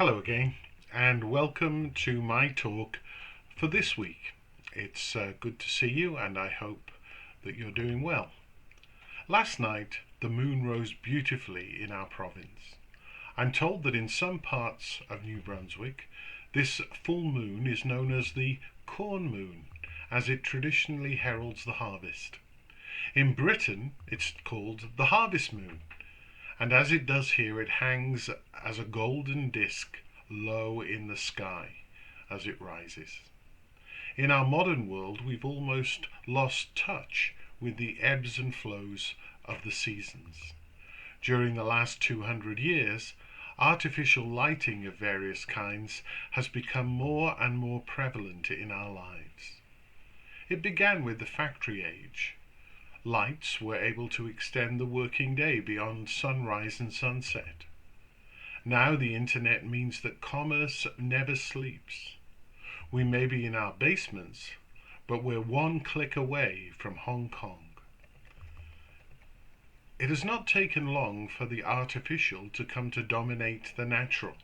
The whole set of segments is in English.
Hello again, and welcome to my talk for this week. It's good to see you, and I hope that you're doing well. Last night, the moon rose beautifully in our province. I'm told that in some parts of New Brunswick, this full moon is known as the corn moon, as it traditionally heralds the harvest. In Britain, it's called the harvest moon, and as it does here, it hangs as a golden disk low in the sky as it rises. In our modern world, we've almost lost touch with the ebbs and flows of the seasons. During the last 200 years, artificial lighting of various kinds has become more and more prevalent in our lives. It began with the factory age. Lights were able to extend the working day beyond sunrise and sunset. Now the internet means that commerce never sleeps. We may be in our basements, but we're one click away from Hong Kong. It has not taken long for the artificial to come to dominate the natural.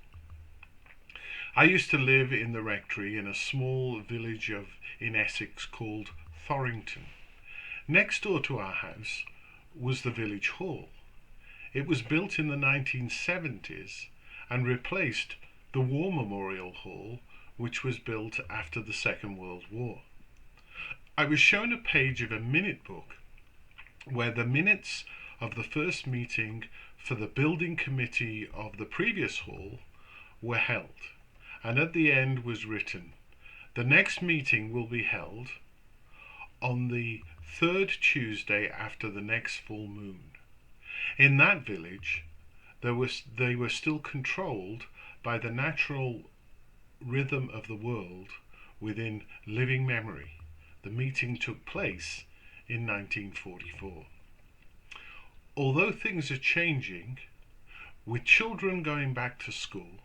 I used to live in the rectory in a small village in Essex called Thorrington. Next door to our house was the village hall. It was built in the 1970s and replaced the War Memorial Hall, which was built after the Second World War. I was shown a page of a minute book where the minutes of the first meeting for the building committee of the previous hall were held, and at the end was written, "The next meeting will be held on the third Tuesday after the next full moon." In that village, they were still controlled by the natural rhythm of the world within living memory. The meeting took place in 1944. Although things are changing, with children going back to school,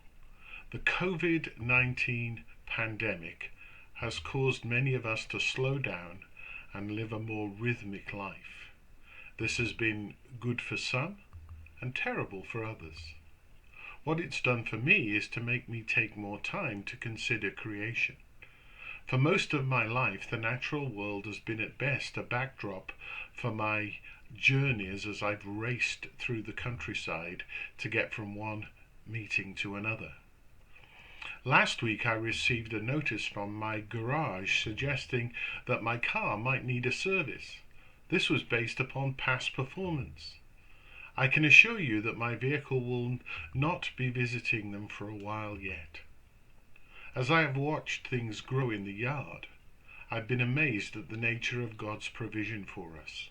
the COVID-19 pandemic has caused many of us to slow down and live a more rhythmic life. This has been good for some and terrible for others. What it's done for me is to make me take more time to consider creation. For most of my life, the natural world has been at best a backdrop for my journeys as I've raced through the countryside to get from one meeting to another. Last week I received a notice from my garage suggesting that my car might need a service. This was based upon past performance. I can assure you that my vehicle will not be visiting them for a while yet. As I have watched things grow in the yard, I've been amazed at the nature of God's provision for us,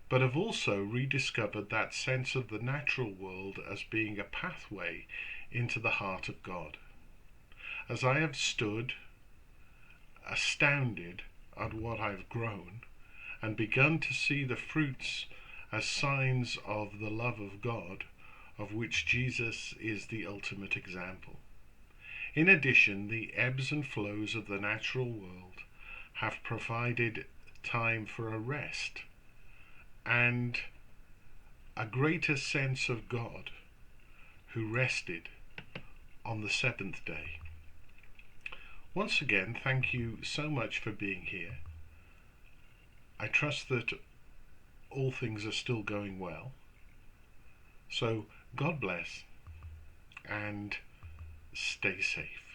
but have also rediscovered that sense of the natural world as being a pathway into the heart of God. As I have stood, astounded at what I've grown, and begun to see the fruits as signs of the love of God, of which Jesus is the ultimate example. In addition, the ebbs and flows of the natural world have provided time for a rest and a greater sense of God, who rested on the seventh day. Once again, thank you so much for being here. I trust that all things are still going well. So God bless and stay safe.